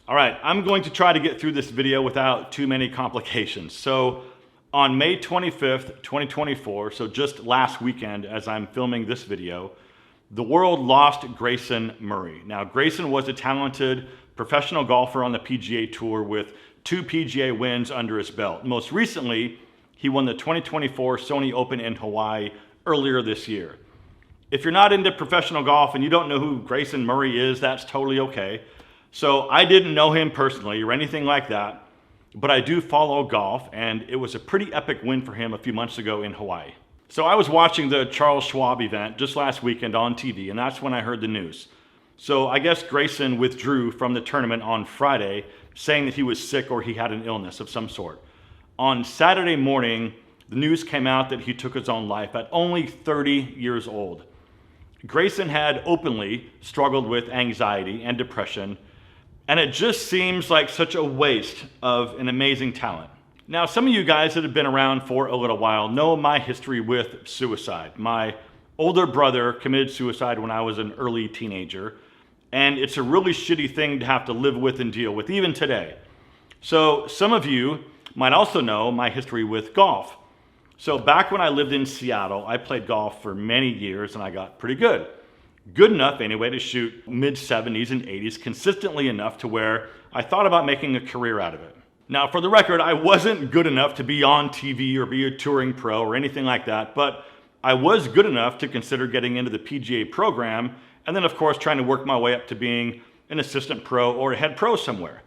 All right, I'm going to try to get through this video without too many complications. So on May 25th, 2024, so just last weekend as I'm filming this video, the world lost Grayson Murray. Now, Grayson was a talented professional golfer on the PGA Tour with 2 PGA wins under his belt. Most recently, he won the 2024 Sony Open in Hawaii earlier this year. If you're not into professional golf and you don't know who Grayson Murray is, that's totally okay. So I didn't know him personally or anything like that, but I do follow golf, and it was a pretty epic win for him a few months ago in Hawaii. So I was watching the Charles Schwab event just last weekend on TV, and that's when I heard the news. So I guess Grayson withdrew from the tournament on Friday, saying that he was sick or he had an illness of some sort. On Saturday morning, the news came out that he took his own life at only 30 years old. Grayson had openly struggled with anxiety and depression, and it just seems like such a waste of an amazing talent. Now, some of you guys that have been around for a little while know my history with suicide. My older brother committed suicide when I was an early teenager, and it's a really shitty thing to have to live with and deal with, even today. So some of you might also know my history with golf. So back when I lived in Seattle, I played golf for many years, and I got pretty good. Good enough anyway to shoot mid-70s and 80s consistently enough to where I thought about making a career out of it. Now, for the record, I wasn't good enough to be on TV or be a touring pro or anything like that, but I was good enough to consider getting into the PGA program, and then of course trying to work my way up to being an assistant pro or a head pro somewhere.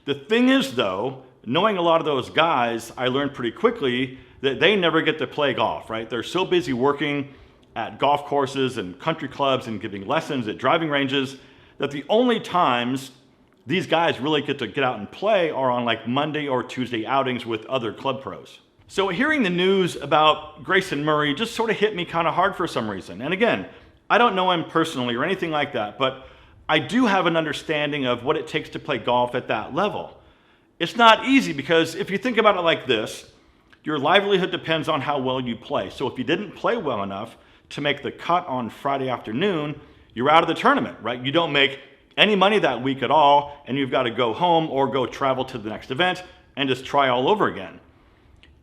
The thing is though, knowing a lot of those guys, I learned pretty quickly that they never get to play golf, right? They're so busy working at golf courses and country clubs and giving lessons at driving ranges that the only times these guys really get to get out and play are on like Monday or Tuesday outings with other club pros. So hearing the news about Grayson Murray just sort of hit me kind of hard for some reason. And again, I don't know him personally or anything like that, but I do have an understanding of what it takes to play golf at that level. It's not easy because if you think about it like this, your livelihood depends on how well you play. So if you didn't play well enough to make the cut on Friday afternoon, you're out of the tournament, right? You don't make any money that week at all, and you've got to go home or go travel to the next event and just try all over again.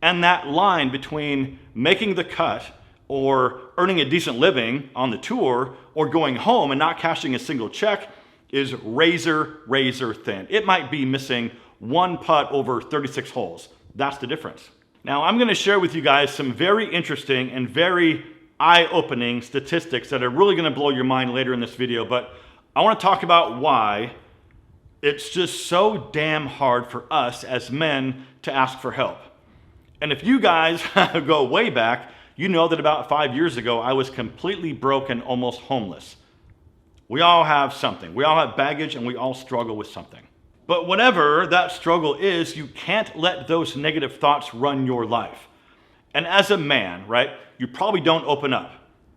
And that line between making the cut or earning a decent living on the tour or going home and not cashing a single check is razor, razor thin. It might be missing one putt over 36 holes. That's the difference. Now, I'm going to share with you guys some very interesting and very eye-opening statistics that are really going to blow your mind later in this video, but I want to talk about why it's just so damn hard for us as men to ask for help. And if you guys go way back, you know that about 5 years ago, I was completely broke and almost homeless. We all have something. We all have baggage, and we all struggle with something. But whatever that struggle is, you can't let those negative thoughts run your life. And as a man, right, you probably don't open up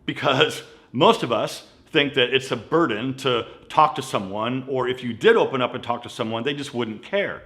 because most of us think that it's a burden to talk to someone, or if you did open up and talk to someone, they just wouldn't care.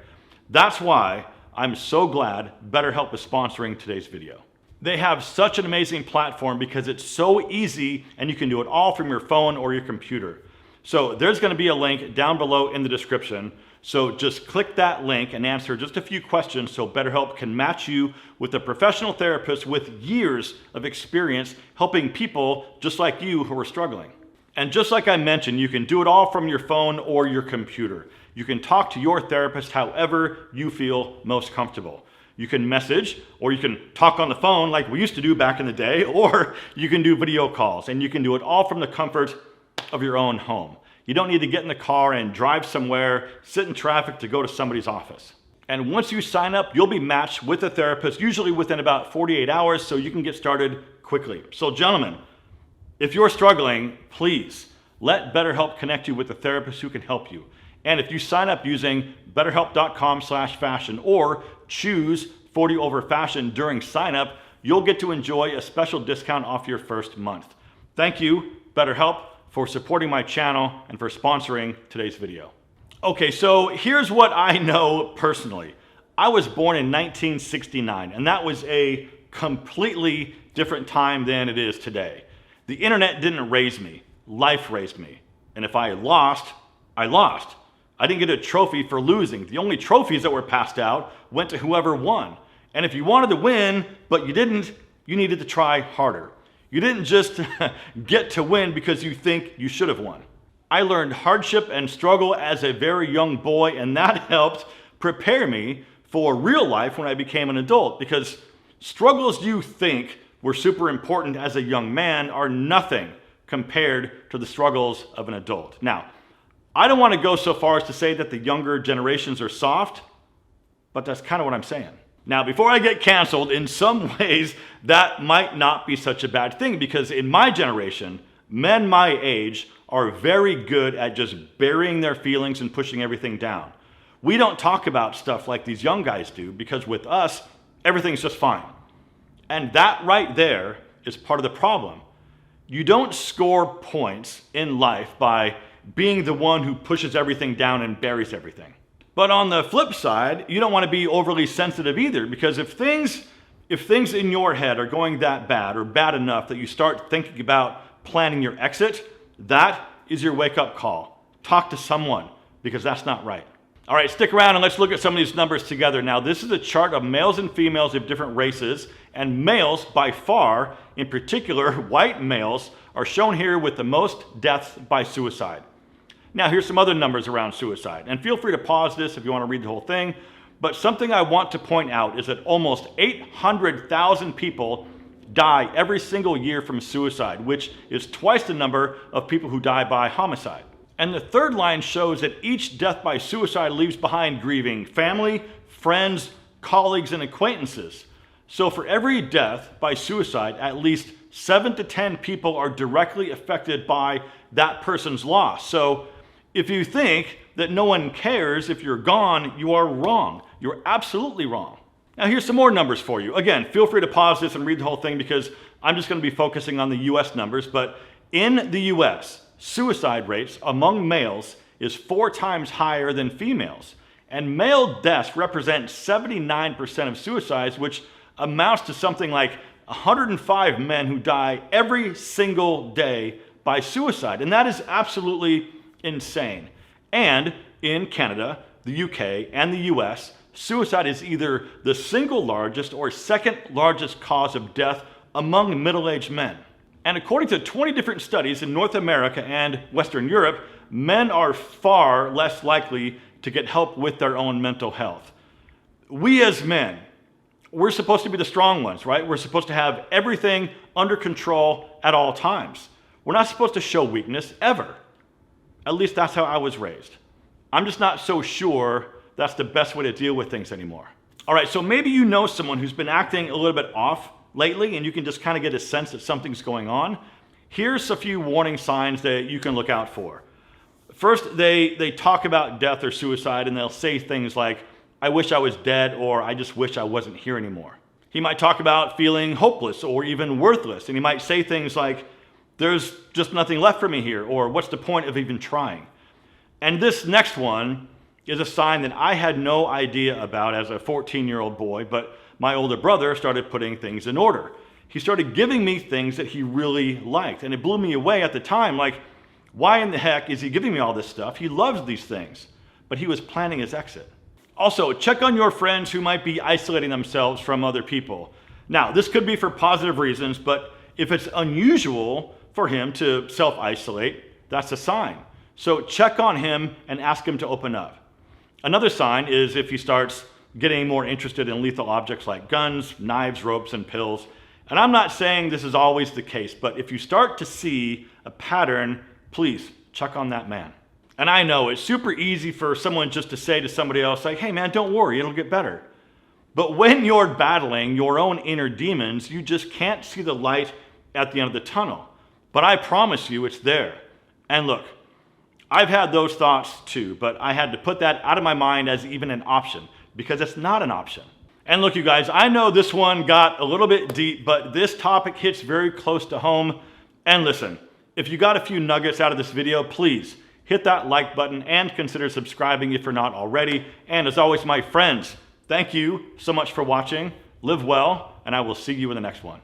That's why I'm so glad BetterHelp is sponsoring today's video. They have such an amazing platform because it's so easy and you can do it all from your phone or your computer. So there's going to be a link down below in the description. So just click that link and answer just a few questions so BetterHelp can match you with a professional therapist with years of experience helping people just like you who are struggling. And just like I mentioned, you can do it all from your phone or your computer. You can talk to your therapist however you feel most comfortable. You can message, or you can talk on the phone like we used to do back in the day, or you can do video calls, and you can do it all from the comfort of your own home. You don't need to get in the car and drive somewhere, sit in traffic to go to somebody's office. And once you sign up, you'll be matched with a therapist, usually within about 48 hours, so you can get started quickly. So gentlemen, if you're struggling, please let BetterHelp connect you with a therapist who can help you. And if you sign up using betterhelp.com/fashion or choose 40 over fashion during sign up, you'll get to enjoy a special discount off your first month. Thank you, BetterHelp, for supporting my channel and for sponsoring today's video. Okay, so here's what I know personally. I was born in 1969, and that was a completely different time than it is today. The internet didn't raise me, life raised me. And if I lost, I lost. I didn't get a trophy for losing. The only trophies that were passed out went to whoever won. And if you wanted to win, but you didn't, you needed to try harder. You didn't just get to win because you think you should have won. I learned hardship and struggle as a very young boy, and that helped prepare me for real life when I became an adult, because struggles you think were super important as a young man are nothing compared to the struggles of an adult. Now, I don't want to go so far as to say that the younger generations are soft, but that's kind of what I'm saying. Now, before I get canceled, in some ways, that might not be such a bad thing, because in my generation, men my age are very good at just burying their feelings and pushing everything down. We don't talk about stuff like these young guys do, because with us, everything's just fine. And that right there is part of the problem. You don't score points in life by being the one who pushes everything down and buries everything. But on the flip side, you don't want to be overly sensitive either, because if things in your head are going that bad or bad enough that you start thinking about planning your exit, that is your wake-up call. Talk to someone, because that's not right. All right, stick around and let's look at some of these numbers together. Now, this is a chart of males and females of different races, and males, by far, in particular, white males, are shown here with the most deaths by suicide. Now, here's some other numbers around suicide, and feel free to pause this if you want to read the whole thing, but something I want to point out is that almost 800,000 people die every single year from suicide, which is twice the number of people who die by homicide. And the third line shows that each death by suicide leaves behind grieving family, friends, colleagues, and acquaintances. So for every death by suicide, at least 7 to 10 people are directly affected by that person's loss. So if you think that no one cares if you're gone, you are wrong. You're absolutely wrong. Now here's some more numbers for you. Again, feel free to pause this and read the whole thing, because I'm just going to be focusing on the US numbers. But in the US, suicide rates among males is 4 times higher than females. And male deaths represent 79% of suicides, which amounts to something like 105 men who die every single day by suicide. And that is absolutely insane. And in Canada, the UK, and the US, suicide is either the single largest or second largest cause of death among middle-aged men. And according to 20 different studies in North America and Western Europe, men are far less likely to get help with their own mental health. We as men, we're supposed to be the strong ones, right? We're supposed to have everything under control at all times. We're not supposed to show weakness ever. At least that's how I was raised. I'm just not so sure that's the best way to deal with things anymore. All right, so maybe you know someone who's been acting a little bit off lately, and you can just kind of get a sense that something's going on. Here's a few warning signs that you can look out for. First, they talk about death or suicide, and they'll say things like, "I wish I was dead," or "I just wish I wasn't here anymore." He might talk about feeling hopeless or even worthless, and he might say things like, "There's just nothing left for me here," or "What's the point of even trying?" And this next one is a sign that I had no idea about as a 14-year-old boy, but my older brother started putting things in order. He started giving me things that he really liked, and it blew me away at the time. Like, why in the heck is he giving me all this stuff? He loves these things, but he was planning his exit. Also, check on your friends who might be isolating themselves from other people. Now, this could be for positive reasons, but if it's unusual for him to self-isolate, that's a sign. So check on him and ask him to open up. Another sign is if he starts getting more interested in lethal objects like guns, knives, ropes, and pills. And I'm not saying this is always the case, but if you start to see a pattern, please check on that man. And I know it's super easy for someone just to say to somebody else, like, "Hey man, don't worry, it'll get better." But when you're battling your own inner demons, you just can't see the light at the end of the tunnel. But I promise you it's there. And look, I've had those thoughts too, but I had to put that out of my mind as even an option, because it's not an option. And look, you guys, I know this one got a little bit deep, but this topic hits very close to home. And listen, if you got a few nuggets out of this video, please hit that like button and consider subscribing if you're not already. And as always, my friends, thank you so much for watching. Live well, and I will see you in the next one.